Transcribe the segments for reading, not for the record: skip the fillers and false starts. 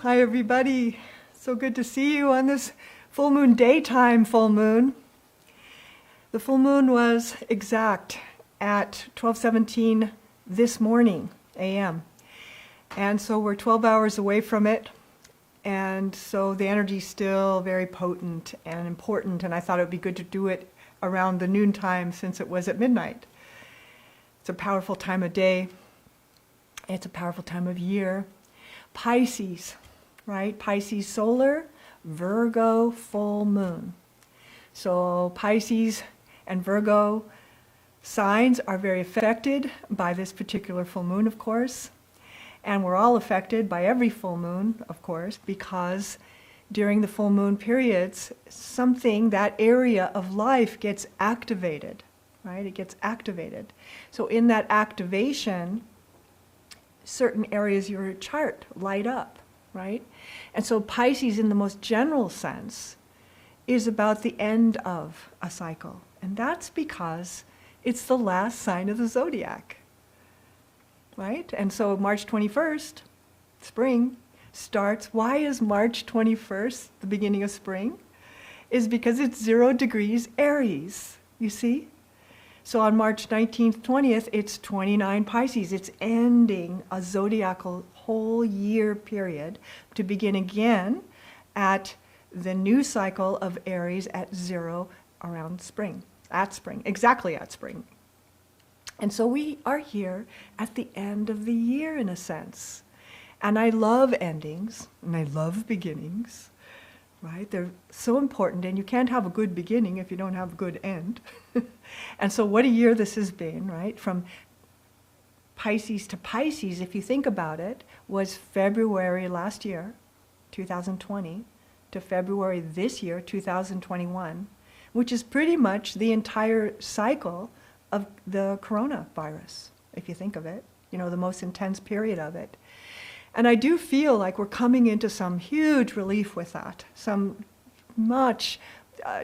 Hi, everybody. So good to see you on this full moon, daytime full moon. The full moon was exact at 12:17 this morning, a.m. And so we're 12 hours away from it. And so the energy's still very potent and important. And I thought it would be good to do it around the noontime since it was at midnight. It's a powerful time of day. It's a powerful time of year. Pisces, right? Pisces solar, Virgo full moon. So Pisces and Virgo signs are very affected by this particular full moon, of course. And we're all affected by every full moon, of course, because during the full moon periods, something, that area of life gets activated, right? It gets activated. So in that activation, certain areas of your chart light up, right? And so Pisces, in the most general sense, is about the end of a cycle. And that's because it's the last sign of the zodiac, right? And so March 21st, spring, starts. Why is March 21st the beginning of spring? Is because it's 0 degrees Aries, you see? So on March 19th, 20th, it's 29 Pisces. It's ending a zodiacal whole year period to begin again at the new cycle of Aries at 0 around spring, exactly at spring. And so we are here at the end of the year in a sense. And I love endings and I love beginnings, right? They're so important, and you can't have a good beginning if you don't have a good end. And so what a year this has been, right? From Pisces to Pisces, if you think about it, was February last year, 2020, to February this year, 2021, which is pretty much the entire cycle of the coronavirus, if you think of it, the most intense period of it. And I do feel like we're coming into some huge relief with that. Some much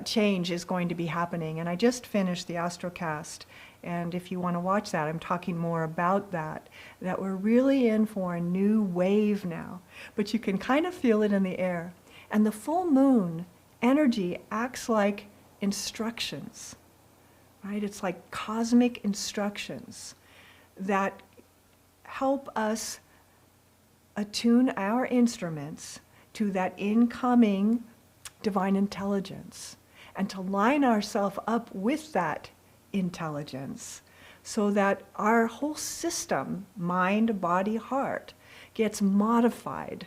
change is going to be happening. And I just finished the Astrocast. And if you want to watch that, I'm talking more about that we're really in for a new wave now. But you can kind of feel it in the air. And the full moon energy acts like instructions, right? It's like cosmic instructions that help us attune our instruments to that incoming divine intelligence and to line ourselves up with that intelligence so that our whole system, mind, body, heart, gets modified,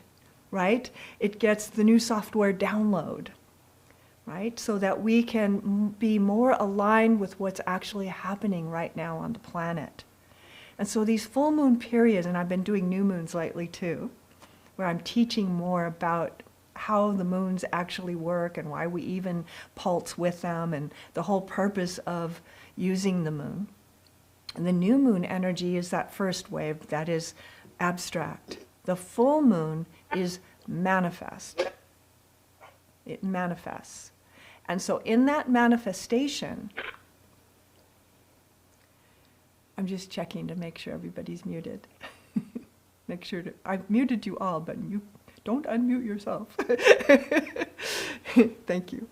right? It gets the new software download, right? So that we can be more aligned with what's actually happening right now on the planet. And so these full moon periods, and I've been doing new moons lately too, where I'm teaching more about how the moons actually work and why we even pulse with them and the whole purpose of using the moon. And the new moon energy is that first wave that is abstract. The full moon is manifest. It manifests. And so in that manifestation, I'm just checking to make sure everybody's muted. Make sure I've muted you all, but you don't unmute yourself. Thank you.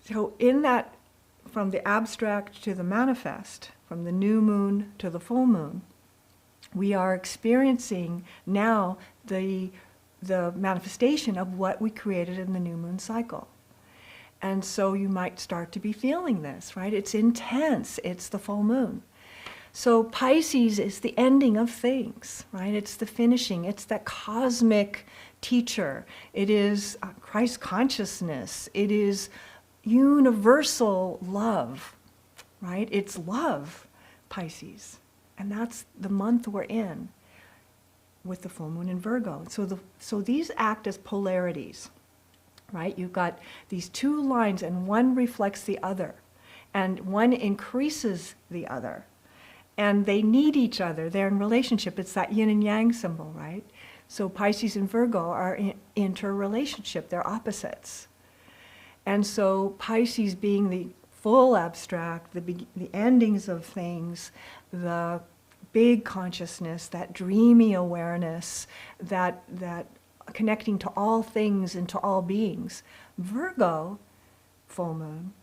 So in that, from the abstract to the manifest, from the new moon to the full moon, we are experiencing now the manifestation of what we created in the new moon cycle. And so you might start to be feeling this, right? It's intense. It's the full moon. So Pisces is the ending of things, right? It's the finishing. It's that cosmic teacher. It is Christ consciousness. It is universal love, right? It's love, Pisces. And that's the month we're in with the full moon in Virgo. So these act as polarities, right? You've got these two lines and one reflects the other and one increases the other. And they need each other. They're in relationship. It's that yin and yang symbol, right? So Pisces and Virgo are in interrelationship. They're opposites. And so Pisces being the full abstract, the endings of things, the big consciousness, that dreamy awareness, that connecting to all things and to all beings. Virgo full moon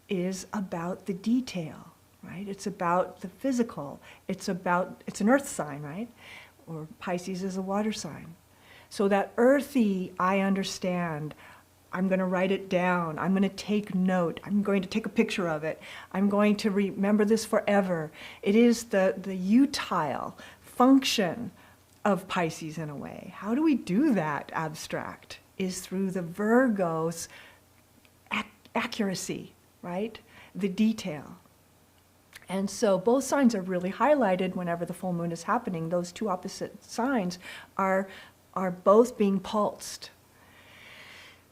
is about the detail, right? It's about the physical. It's an earth sign, right? Or Pisces is a water sign. So that earthy, I understand, I'm going to write it down, I'm going to take note, I'm going to take a picture of it, I'm going to remember this forever. It is the utile function of Pisces in a way. How do we do that abstract? Is through the Virgo's accuracy, right? The detail. And so both signs are really highlighted whenever the full moon is happening. Those two opposite signs are both being pulsed.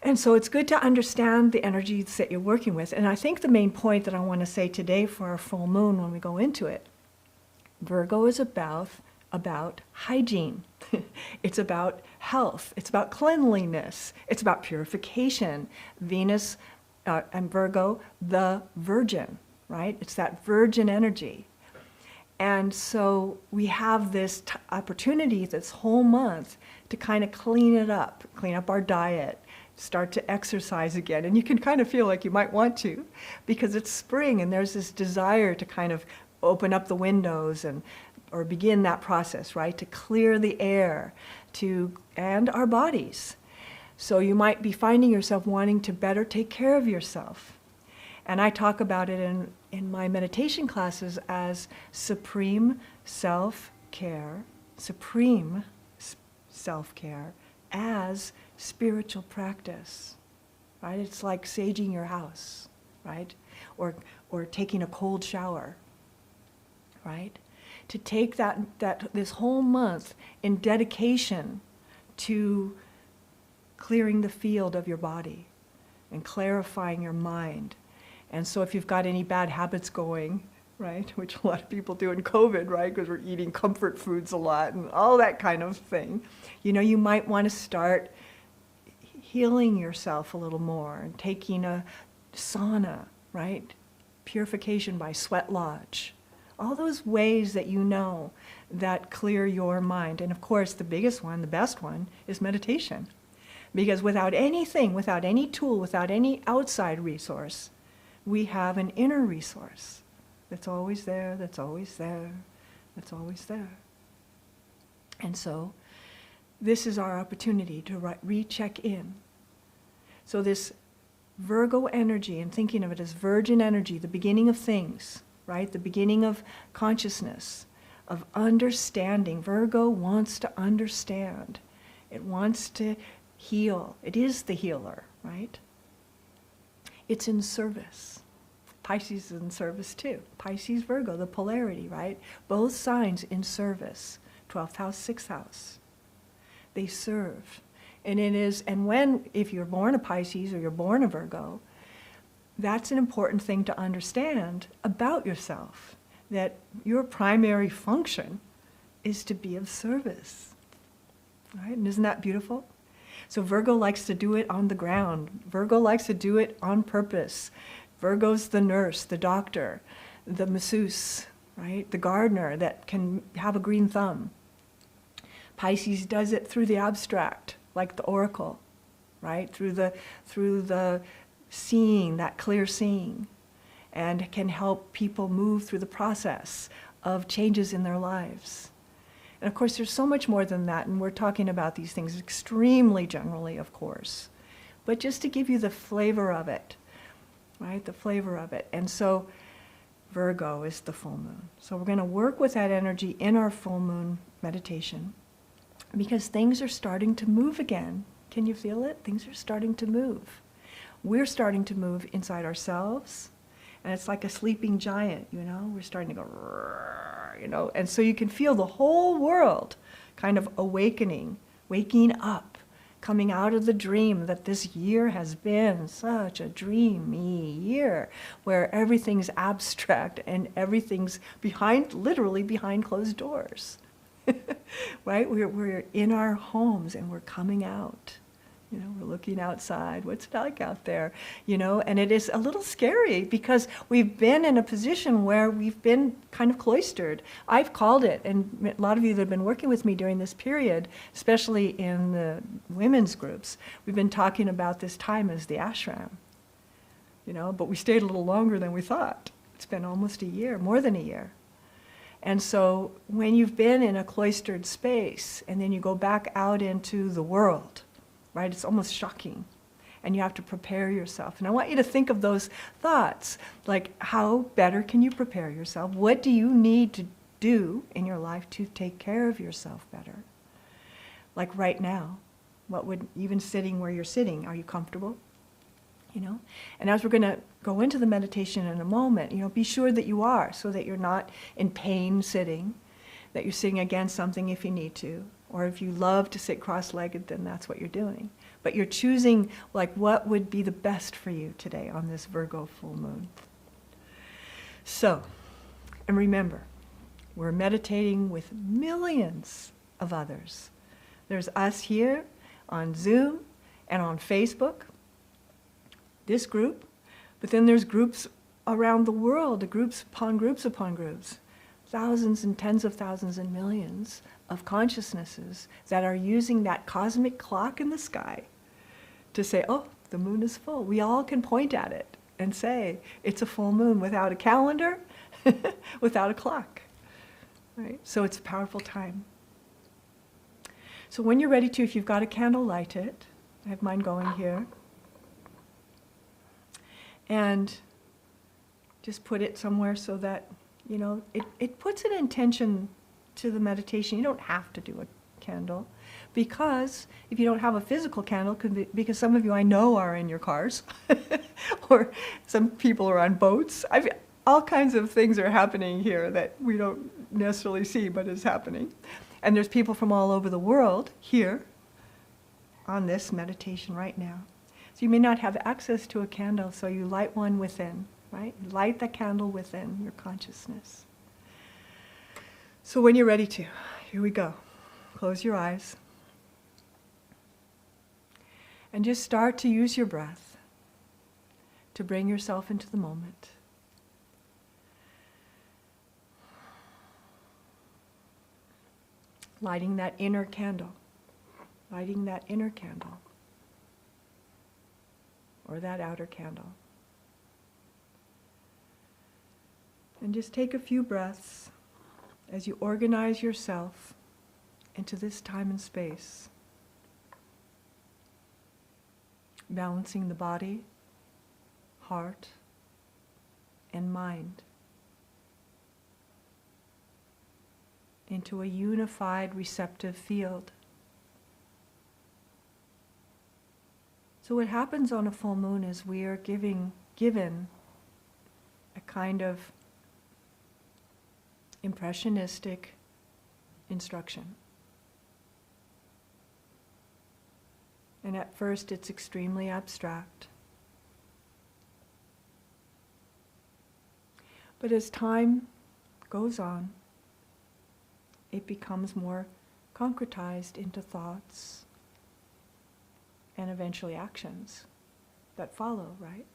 And so it's good to understand the energies that you're working with. And I think the main point that I want to say today for our full moon when we go into it, Virgo is about hygiene. It's about health. It's about cleanliness. It's about purification. Venus and Virgo, the virgin, right? It's that virgin energy. And so we have this opportunity this whole month to kind of clean up our diet, start to exercise again. And you can kind of feel like you might want to because it's spring and there's this desire to kind of open up the windows or begin that process, right? To clear the air and our bodies. So you might be finding yourself wanting to better take care of yourself. And I talk about it in my meditation classes as supreme self-care as spiritual practice, right? It's like saging your house, right? Or taking a cold shower, right? To take this whole month in dedication to clearing the field of your body and clarifying your mind. And so if you've got any bad habits going, right, which a lot of people do in COVID, right, because we're eating comfort foods a lot and all that kind of thing, you might want to start healing yourself a little more and taking a sauna, right, purification by sweat lodge. All those ways that that clear your mind. And of course, the biggest one, the best one, is meditation. Because without anything, without any tool, without any outside resource, we have an inner resource that's always there, that's always there, that's always there. And so this is our opportunity to recheck in. So this Virgo energy, and thinking of it as virgin energy, the beginning of things, right? The beginning of consciousness, of understanding. Virgo wants to understand. It wants to heal. It is the healer, right? It's in service. Pisces is in service too. Pisces, Virgo, the polarity, right? Both signs in service. 12th house, 6th house. They serve. And if you're born a Pisces or you're born a Virgo, that's an important thing to understand about yourself, that your primary function is to be of service, right? And isn't that beautiful? So Virgo likes to do it on the ground. Virgo likes to do it on purpose. Virgo's the nurse, the doctor, the masseuse, right? The gardener that can have a green thumb. Pisces does it through the abstract, like the oracle, right? Through the seeing, that clear seeing, and can help people move through the process of changes in their lives. And of course, there's so much more than that, and we're talking about these things extremely generally, of course. But just to give you the flavor of it, right? The flavor of it. And so Virgo is the full moon. So we're going to work with that energy in our full moon meditation because things are starting to move again. Can you feel it? Things are starting to move. We're starting to move inside ourselves, and it's like a sleeping giant, We're starting to go, and so you can feel the whole world kind of awakening, waking up, coming out of the dream that this year has been such a dreamy year where everything's abstract and everything's literally behind closed doors, right? We're in our homes and we're coming out You know, we're looking outside. What's it like out there? You know, and it is a little scary because we've been in a position where we've been kind of cloistered. I've called it, and a lot of you that have been working with me during this period, especially in the women's groups, we've been talking about this time as the ashram. You know, but we stayed a little longer than we thought. It's been almost a year, more than a year. And so when you've been in a cloistered space and then you go back out into the world, right, it's almost shocking. And you have to prepare yourself. And I want you to think of those thoughts, like how better can you prepare yourself? What do you need to do in your life to take care of yourself better? Like right now, what would, even sitting where you're sitting, are you comfortable? You know, and as we're going to go into the meditation in a moment, you know, be sure that you are, so that you're not in pain sitting, that you're sitting against something if you need to, or if you love to sit cross-legged, then that's what you're doing. But you're choosing, like, what would be the best for you today on this Virgo full moon. So, and remember, we're meditating with millions of others. There's us here on Zoom and on Facebook, this group, but then there's groups around the world, groups upon groups upon groups, thousands and tens of thousands and millions of consciousnesses that are using that cosmic clock in the sky to say, oh, the moon is full. We all can point at it and say, it's a full moon without a calendar, without a clock. Right? So it's a powerful time. So when you're ready to, if you've got a candle, light it. I have mine going here. And just put it somewhere so that, you know, it puts an intention to the meditation. You don't have to do a candle, because if you don't have a physical candle, because some of you I know are in your cars, or some people are on boats. All kinds of things are happening here that we don't necessarily see, but is happening. And there's people from all over the world here on this meditation right now. So you may not have access to a candle, so you light one within, right? Light the candle within your consciousness. So when you're ready to, here we go. Close your eyes. And just start to use your breath to bring yourself into the moment. Lighting that inner candle. Lighting that inner candle. Or that outer candle. And just take a few breaths as you organize yourself into this time and space. Balancing the body, heart, and mind into a unified receptive field. So what happens on a full moon is we are given a kind of impressionistic instruction. And at first it's extremely abstract. But as time goes on, it becomes more concretized into thoughts and eventually actions that follow, right?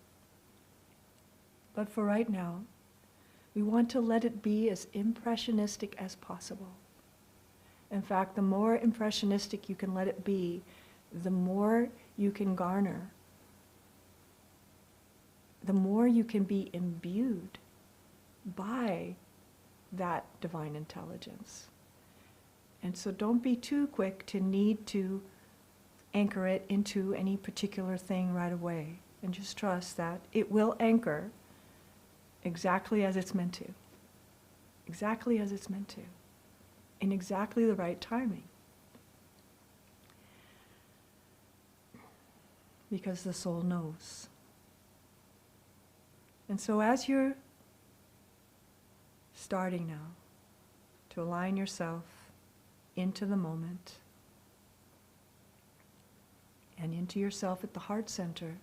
But for right now, we want to let it be as impressionistic as possible. In fact, the more impressionistic you can let it be, the more you can garner, the more you can be imbued by that divine intelligence. And so don't be too quick to need to anchor it into any particular thing right away. And just trust that it will anchor exactly as it's meant to. Exactly as it's meant to. In exactly the right timing. Because the soul knows. And so as you're starting now to align yourself into the moment and into yourself at the heart center,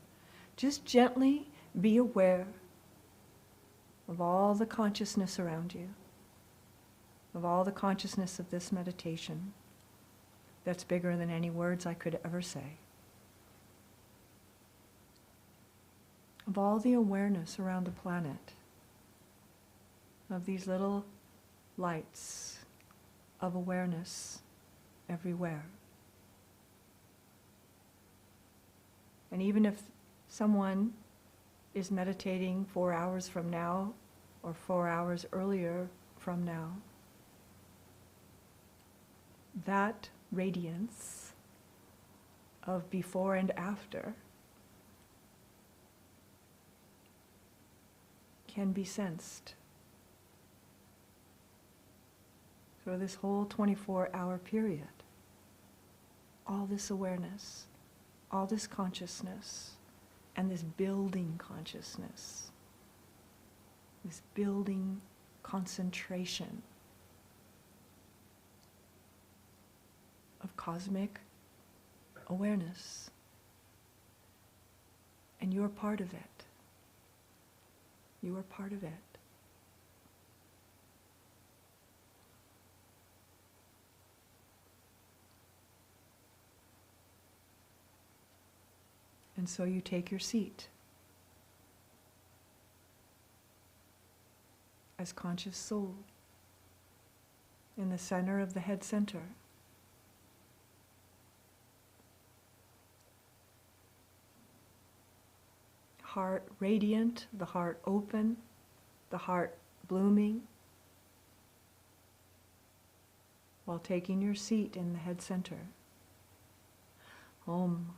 just gently be aware of all the consciousness around you, of all the consciousness of this meditation that's bigger than any words I could ever say. of all the awareness around the planet, of these little lights of awareness everywhere. And even if someone is meditating 4 hours from now or 4 hours earlier from now, that radiance of before and after can be sensed. So this whole 24-hour period, all this awareness, all this consciousness, and this building consciousness, this building concentration of cosmic awareness. And you're part of it. You are part of it. And so you take your seat as conscious soul in the center of the head center. Heart radiant, the heart open, the heart blooming, while taking your seat in the head center. Om.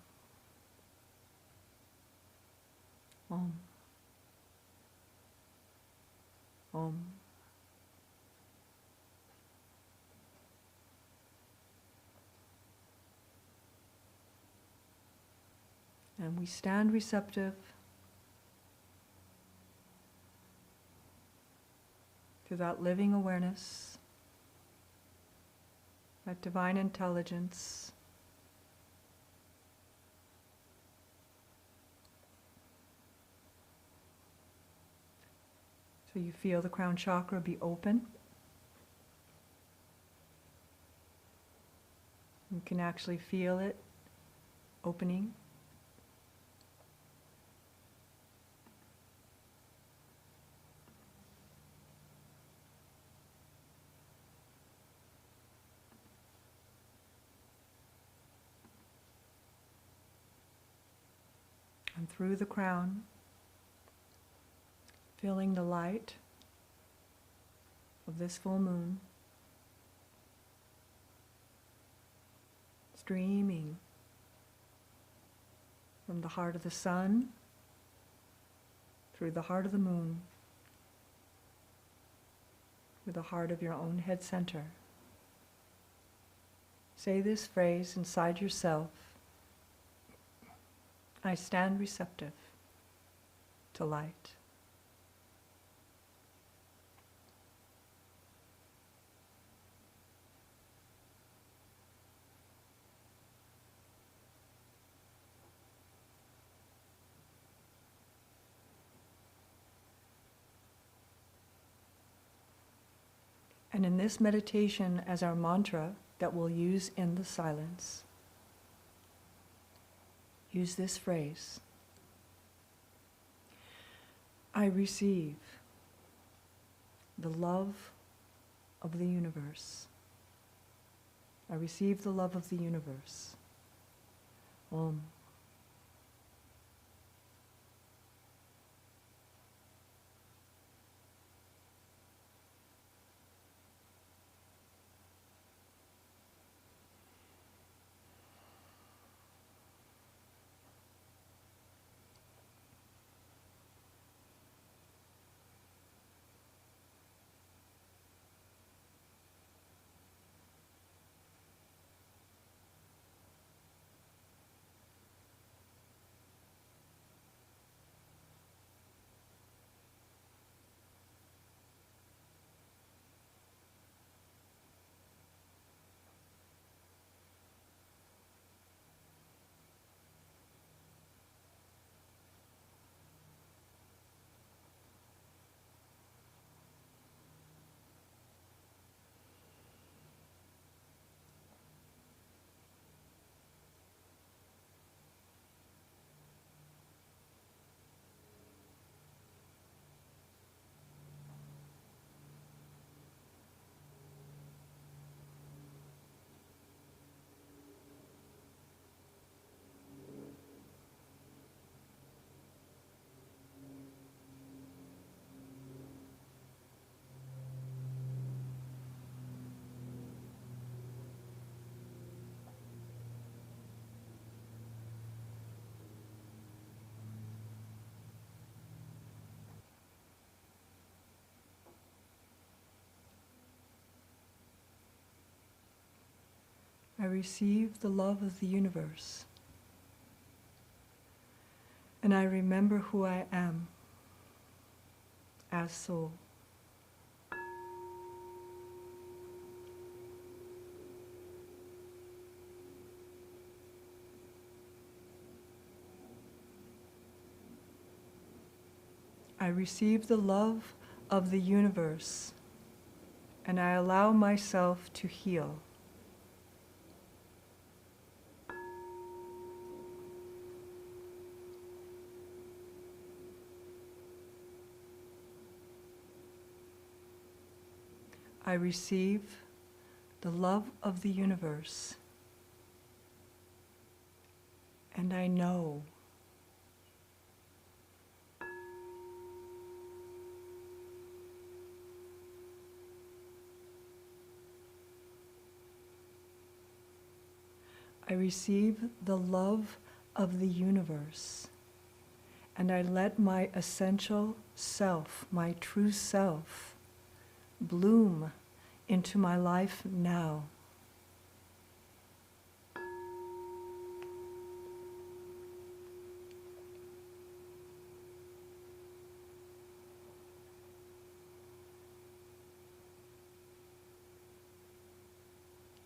Om. Om. And we stand receptive to that living awareness, that divine intelligence, so you feel the crown chakra be open. You can actually feel it opening. And through the crown, feeling the light of this full moon streaming from the heart of the sun through the heart of the moon through the heart of your own head center. Say this phrase inside yourself: I stand receptive to light. And in this meditation, as our mantra that we'll use in the silence, use this phrase: I receive the love of the universe. I receive the love of the universe. Om. I receive the love of the universe. And I remember who I am as soul. I receive the love of the universe, and I allow myself to heal. I receive the love of the universe, and I know. I receive the love of the universe, and I let my essential self, my true self, bloom into my life now.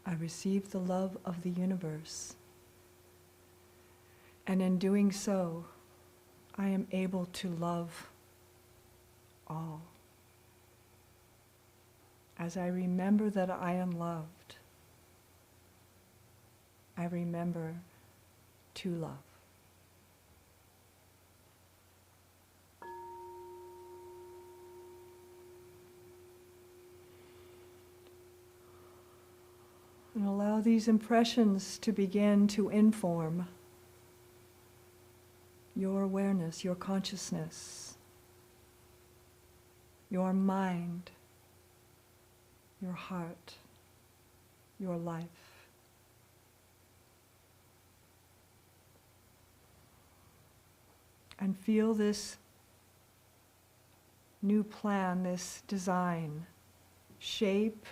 I receive the love of the universe, and in doing so, I am able to love all. As I remember that I am loved, I remember to love. And allow these impressions to begin to inform your awareness, your consciousness, your mind, your heart, your life. And feel this new plan, this design, shape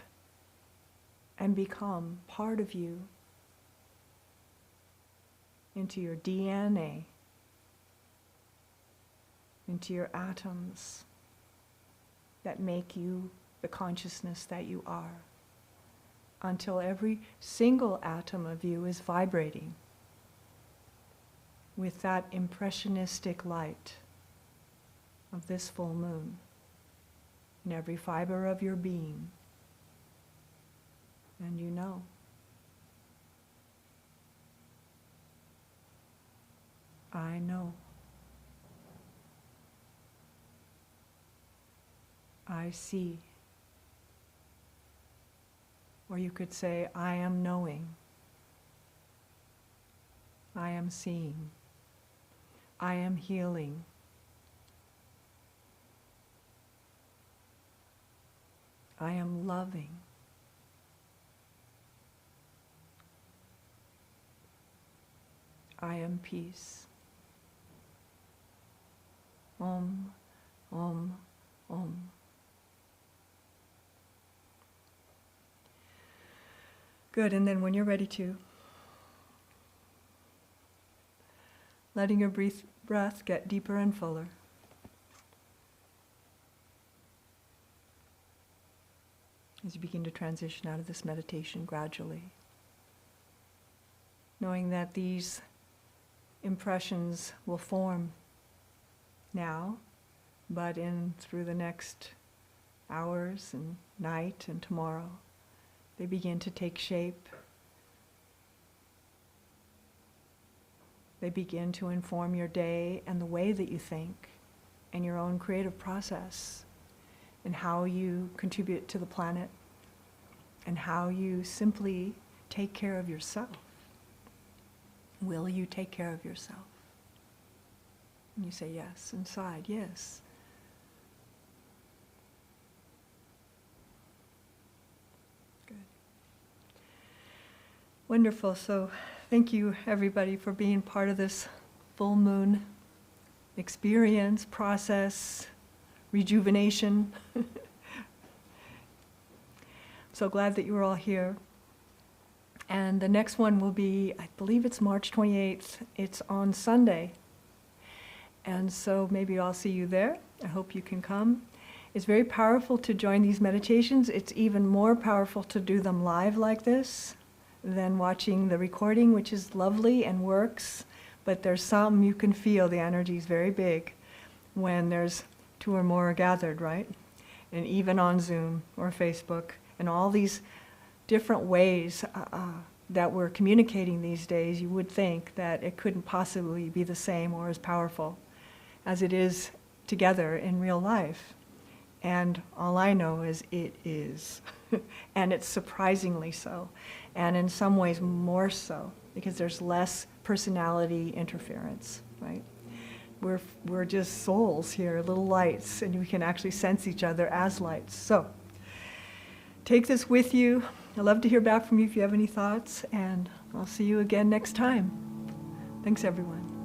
and become part of you into your DNA, into your atoms that make you the consciousness that you are, until every single atom of you is vibrating with that impressionistic light of this full moon in every fiber of your being. And you know. I know. I see. Or you could say, I am knowing. I am seeing. I am healing. I am loving. I am peace. Om, Om, Om. Good, and then when you're ready to, letting your breath get deeper and fuller. As you begin to transition out of this meditation gradually, knowing that these impressions will form now, but through the next hours and night and tomorrow, they begin to take shape. They begin to inform your day and the way that you think and your own creative process and how you contribute to the planet and how you simply take care of yourself. Will you take care of yourself? And you say yes inside, yes. Good. Wonderful. So thank you everybody for being part of this full moon experience, process, rejuvenation. So glad that you were all here. And the next one will be, I believe it's March 28th. It's on Sunday. And so maybe I'll see you there. I hope you can come. It's very powerful to join these meditations. It's even more powerful to do them live like this than watching the recording, which is lovely and works. But there's some you can feel the energy is very big when there's two or more gathered, right? And even on Zoom or Facebook and all these different ways that we're communicating these days, you would think that it couldn't possibly be the same or as powerful as it is together in real life. And all I know is it is. And it's surprisingly so. And in some ways more so, because there's less personality interference, right? We're just souls here, little lights, and we can actually sense each other as lights. So take this with you. I'd love to hear back from you if you have any thoughts, and I'll see you again next time. Thanks, everyone.